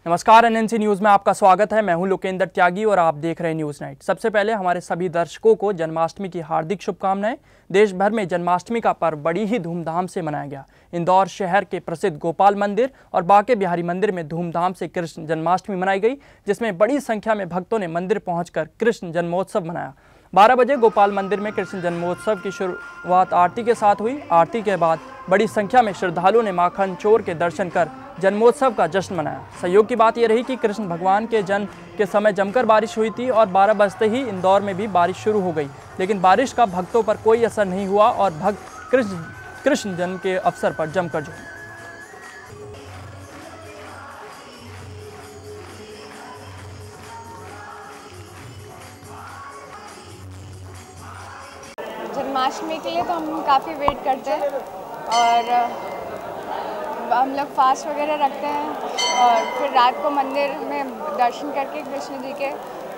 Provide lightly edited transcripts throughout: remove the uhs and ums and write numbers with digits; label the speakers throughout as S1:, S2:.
S1: नमस्कार, NNC news में आपका स्वागत है। मैं हूं लोकेंद्र त्यागी और आप देख रहे हैं न्यूज़ नाइट। सबसे पहले हमारे सभी दर्शकों को जन्माष्टमी की हार्दिक शुभकामनाएं। देश भर में जन्माष्टमी का पर्व बड़ी ही धूमधाम से मनाया गया। इंदौर शहर के प्रसिद्ध गोपाल मंदिर और बांके बिहारी मंदिर में धूमधाम से कृष्ण जन्माष्टमी मनाई गई, जिसमें बड़ी संख्या में भक्तों ने मंदिर पहुंचकर कृष्ण जन्मोत्सव मनाया। 12 बजे गोपाल मंदिर में कृष्ण जन्मोत्सव की शुरुआत आरती के साथ हुई। आरती के बाद बड़ी संख्या में श्रद्धालुओं ने माखन चोर के दर्शन कर जन्मोत्सव का जश्न मनाया। संयोग की बात यह रही कि कृष्ण भगवान के जन्म के समय जमकर बारिश हुई थी और 12 बजते ही इंदौर में भी बारिश शुरू हो गई, लेकिन बारिश का भक्तों पर कोई असर नहीं हुआ और भक्त कृष्ण जन्म के अवसर पर जमकर जुटे।
S2: जन्माष्टमी के लिए तो हम काफ़ी वेट करते हैं और हम लोग फास्ट वगैरह रखते हैं और फिर रात को मंदिर में दर्शन करके कृष्ण जी के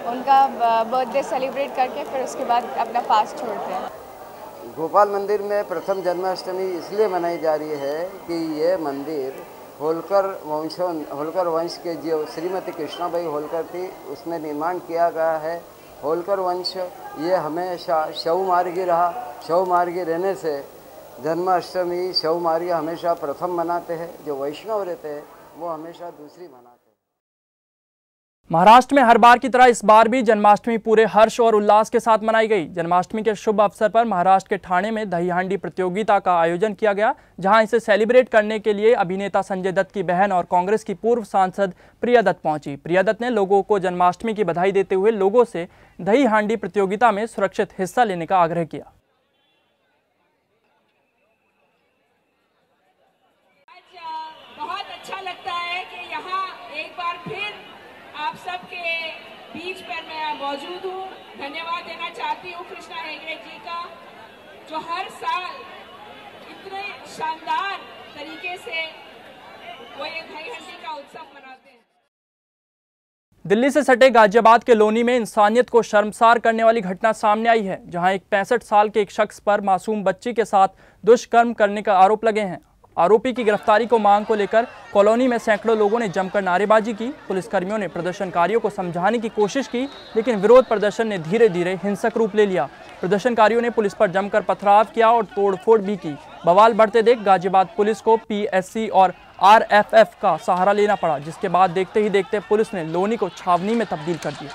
S2: उनका बर्थडे सेलिब्रेट करके फिर उसके बाद अपना फास्ट छोड़ते हैं।
S3: गोपाल मंदिर में प्रथम जन्माष्टमी इसलिए मनाई जा रही है कि ये मंदिर होलकर वंश के जो श्रीमती कृष्णाबाई होलकर थी उसमें निर्माण किया गया है। होलकर वंश ये हमेशा शवमार्गी रहा। शवमार्गी रहने से जन्माष्टमी शवमार्गी हमेशा प्रथम मनाते हैं, जो वैष्णव रहते हैं वो हमेशा दूसरी मनाते हैं।
S1: महाराष्ट्र में हर बार की तरह इस बार भी जन्माष्टमी पूरे हर्ष और उल्लास के साथ मनाई गई। जन्माष्टमी के शुभ अवसर पर महाराष्ट्र के ठाणे में दही हांडी प्रतियोगिता का आयोजन किया गया, जहां इसे सेलिब्रेट करने के लिए अभिनेता संजय दत्त की बहन और कांग्रेस की पूर्व सांसद प्रिया दत्त पहुंची। प्रिया दत्त ने लोगों को जन्माष्टमी की बधाई देते हुए लोगों से दही हांडी प्रतियोगिता में सुरक्षित हिस्सा लेने का आग्रह किया।
S4: बहुत अच्छा लगता है कि यहाँ एक बार फिर आप सबके बीच पर मैं मौजूद हूँ। धन्यवाद देना चाहती हूँ कृष्णा हेगड़े जी का, जो हर साल इतने शानदार तरीके से वो ये दही हांडी का उत्सव मनाते हैं।
S1: दिल्ली से सटे गाजियाबाद के लोनी में इंसानियत को शर्मसार करने वाली घटना सामने आई है, जहां एक 65 साल के एक शख्स पर मासूम बच्ची के साथ दुष्कर्म करने का आरोप लगे हैं। आरोपी की गिरफ्तारी को मांग को लेकर कॉलोनी में सैकड़ों लोगों ने जमकर नारेबाजी की। पुलिसकर्मियों ने प्रदर्शनकारियों को समझाने की कोशिश की, लेकिन विरोध प्रदर्शन ने धीरे धीरे हिंसक रूप ले लिया। प्रदर्शनकारियों ने पुलिस पर जमकर पथराव किया और तोड़फोड़ भी की। बवाल बढ़ते देख गाजियाबाद पुलिस को पीएससी और आरएफएफ का सहारा लेना पड़ा, जिसके बाद देखते ही देखते पुलिस ने लोनी को छावनी में तब्दील कर दिया।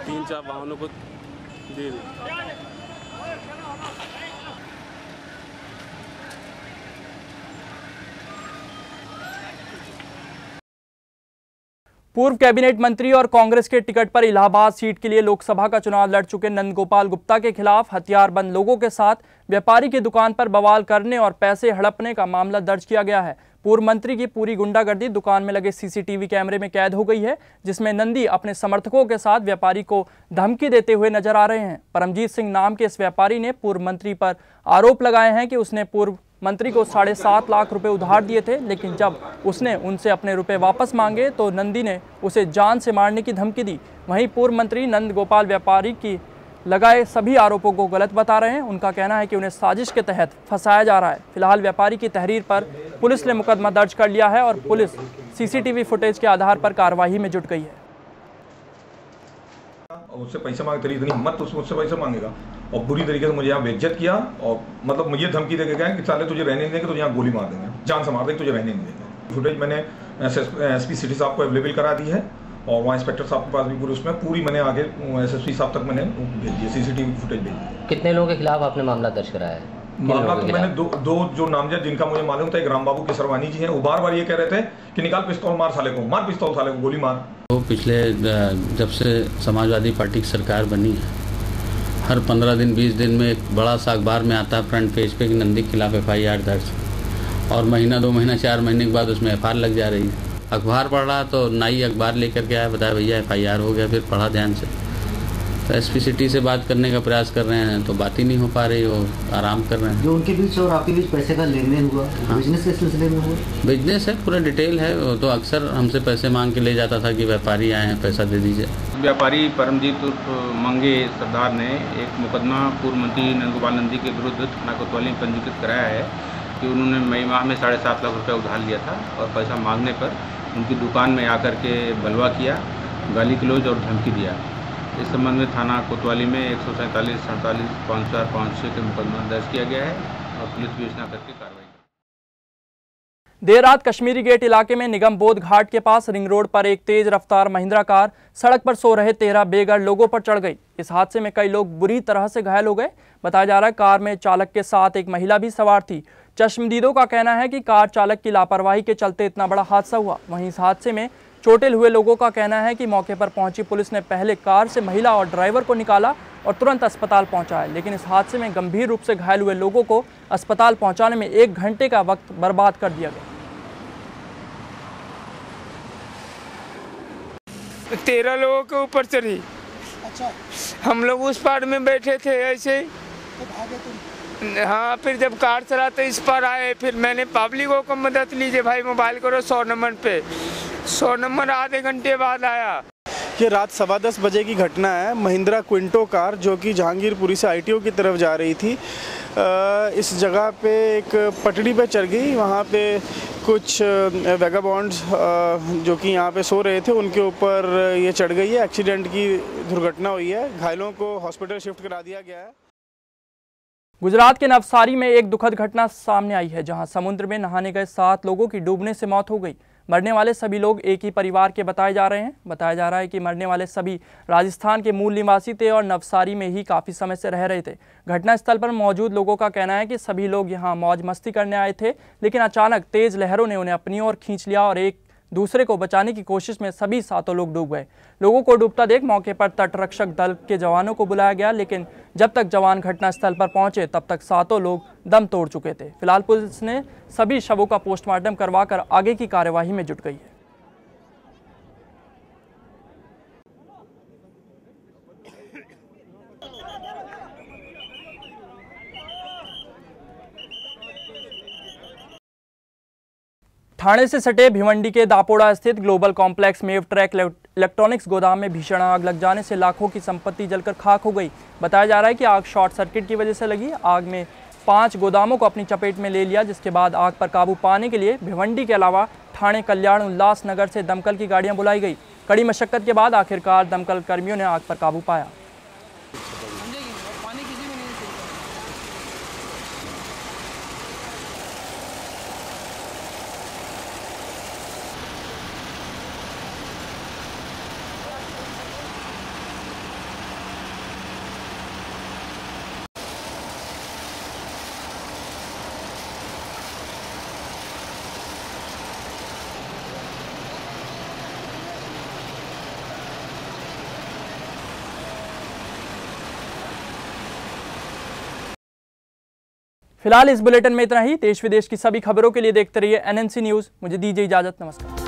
S5: तीन चार वाहनों को दे दी।
S1: पूर्व कैबिनेट मंत्री और कांग्रेस के टिकट पर इलाहाबाद सीट के लिए लोकसभा का चुनाव लड़ चुके नंदगोपाल गुप्ता के खिलाफ हथियारबंद लोगों के साथ व्यापारी की दुकान पर बवाल करने और पैसे हड़पने का मामला दर्ज किया गया है। पूर्व मंत्री की पूरी गुंडागर्दी दुकान में लगे सीसीटीवी कैमरे में कैद हो गई है, जिसमें नंदी अपने समर्थकों के साथ व्यापारी को धमकी देते हुए नजर आ रहे हैं। परमजीत सिंह नाम के इस व्यापारी ने पूर्व मंत्री पर आरोप लगाए हैं कि उसने पूर्व मंत्री को 7.5 लाख रुपए उधार दिए थे, लेकिन जब उसने उनसे अपने रुपए वापस मांगे तो नंदी ने उसे जान से मारने की धमकी दी। वहीं पूर्व मंत्री नंद गोपाल व्यापारी की लगाए सभी आरोपों को गलत बता रहे हैं। उनका कहना है कि उन्हें साजिश के तहत फंसाया जा रहा है। फिलहाल व्यापारी की तहरीर पर पुलिस ने मुकदमा दर्ज कर लिया है और पुलिस सीसीटीवी फुटेज के आधार पर कार्रवाई में जुट गई है।
S6: उससे पैसा मांगते इतनी हिम्मत, उससे पैसा मांगेगा और बुरी तरीके से मुझे यहाँ बेइज्जत किया और मतलब मुझे धमकी देके गए कि साले तुझे रहने नहीं देंगे, तुझे यहाँ गोली मार देंगे, जान से मार देंगे, तुझे रहने नहीं देंगे। फुटेज मैंने एसपी सिटी साहब को अवेलेबल करा दी है और वहाँ इंस्पेक्टर साहब के पास भी पूरी उसमें पूरी मैंने आगे एसएसपी साहब तक मैंने भेज दिया, सीसीटीवी फुटेज भेज दी।
S7: कितने लोगों के खिलाफ आपने मामला दर्ज कराया है?
S6: मामला तो मैंने दो जो नामजद जिनका मुझे मालूम था, एक रामबाबू केसरवानी जी हैं, वो बार बार ये कह रहे थे कि निकाल पिस्तौल, मार साले को, मार पिस्तौल, साले को गोली मार।
S8: तो पिछले जब से समाजवादी पार्टी की सरकार बनी है, हर 15 दिन 20 दिन में एक बड़ा सा अखबार में आता है फ्रंट पेज पे कि नंदी के खिलाफ FIR दर्ज, और महीना 2 महीना 4 महीने के बाद उसमें FIR लग जा रही है। अखबार पढ़ रहा तो नाई अखबार लेकर के आया, बताया भैया FIR हो गया, फिर पढ़ा ध्यान से तो एसपी सिटी से बात करने का प्रयास कर रहे हैं तो बात ही नहीं हो पा रही, वो आराम कर रहे हैं।
S9: जो उनके बीच और आपके बीच पैसे का लेन देन हुआ, बिजनेस के सिलसिले में हुआ?
S8: बिजनेस है, पूरा डिटेल है। वो तो अक्सर हमसे पैसे मांग के ले जाता था कि व्यापारी आए हैं, पैसा दे दीजिए।
S10: व्यापारी परमजीत मंगे सरदार ने एक मुकदमा पूर्व मंत्री नंदगोपाल नंदी के विरुद्ध थाना कोतवाली में पंजीकृत कराया है कि उन्होंने मई माह में 7.5 लाख रुपये उधार लिया था और पैसा मांगने पर उनकी दुकान में आकर के बलवा किया, गाली गलौज और धमकी दिया। इस संबंध में थाना कोतवाली में 147, 47, 504, 506 के मुकदमा दर्ज किया गया है और पुलिस विवेचना करके कार्रवाई।
S1: देर रात कश्मीरी गेट इलाके में निगम बोध घाट के पास रिंग रोड पर एक तेज रफ्तार महिंद्रा कार सड़क पर सो रहे 13 बेघर लोगों पर चढ़ गई। इस हादसे में कई लोग बुरी तरह से घायल हो गए। बताया जा रहा है कार में चालक के साथ एक महिला भी सवार थी। चश्मदीदों का कहना है कि कार चालक की लापरवाही के चलते इतना बड़ा हादसा हुआ। वहीं इस हादसे में चोटिल हुए लोगों का कहना है कि मौके पर पहुंची पुलिस ने पहले कार से महिला और ड्राइवर को निकाला और तुरंत अस्पताल पहुंचाया, लेकिन इस हादसे में गंभीर रूप से घायल हुए लोगों को अस्पताल पहुंचाने में 1 घंटे का वक्त बर्बाद कर दिया गया।
S11: 13 लोगों के ऊपर चढ़ी।
S12: अच्छा,
S11: हम लोग उस पार में बैठे थे ऐसे ही।
S12: तो भागे तुम?
S11: हाँ, फिर जब कार चलाते इस पर आए, फिर मैंने पब्लिकों को मदद लीजिए, भाई मोबाइल करो 100 नंबर पे। 100 नंबर आधे घंटे बाद आया।
S12: ये रात 10:15 बजे की घटना है। महिंद्रा क्विंटो कार जो कि जहांगीरपुरी से ITO की तरफ जा रही थी, इस जगह पे एक पटड़ी पे चढ़ गई। वहाँ पे कुछ वैगाबॉन्ड्स जो कि यहाँ पे सो रहे थे, उनके ऊपर ये चढ़ गई है। एक्सीडेंट की दुर्घटना हुई है। घायलों को हॉस्पिटल शिफ्ट करा दिया गया है।
S1: गुजरात के नवसारी में एक दुखद घटना सामने आई है, जहां समुद्र में नहाने गए 7 लोगों की डूबने से मौत हो गई। मरने वाले सभी लोग एक ही परिवार के बताए जा रहे हैं। बताया जा रहा है कि मरने वाले सभी राजस्थान के मूल निवासी थे और नवसारी में ही काफ़ी समय से रह रहे थे। घटनास्थल पर मौजूद लोगों का कहना है कि सभी लोग यहां मौज मस्ती करने आए थे, लेकिन अचानक तेज लहरों ने उन्हें अपनी ओर खींच लिया और एक दूसरे को बचाने की कोशिश में सभी 7 लोग डूब गए। लोगों को डूबता देख मौके पर तटरक्षक दल के जवानों को बुलाया गया, लेकिन जब तक जवान घटनास्थल पर पहुंचे तब तक 7 लोग दम तोड़ चुके थे। फिलहाल पुलिस ने सभी शवों का पोस्टमार्टम करवाकर आगे की कार्यवाही में जुट गई है। ठाणे से सटे भिवंडी के दापोड़ा स्थित ग्लोबल कॉम्प्लेक्स मेव ट्रैक इलेक्ट्रॉनिक्स गोदाम में भीषण आग लग जाने से लाखों की संपत्ति जलकर खाक हो गई। बताया जा रहा है कि आग शॉर्ट सर्किट की वजह से लगी। आग में 5 गोदामों को अपनी चपेट में ले लिया, जिसके बाद आग पर काबू पाने के लिए भिवंडी के अलावा ठाणे, कल्याण, उल्लासनगर से दमकल की गाड़ियां बुलाई गई। कड़ी मशक्कत के बाद आखिरकार दमकल कर्मियों ने आग पर काबू पाया। फिलहाल इस बुलेटिन में इतना ही। देश विदेश की सभी खबरों के लिए देखते रहिए NNC न्यूज़। मुझे दीजिए इजाजत। नमस्कार।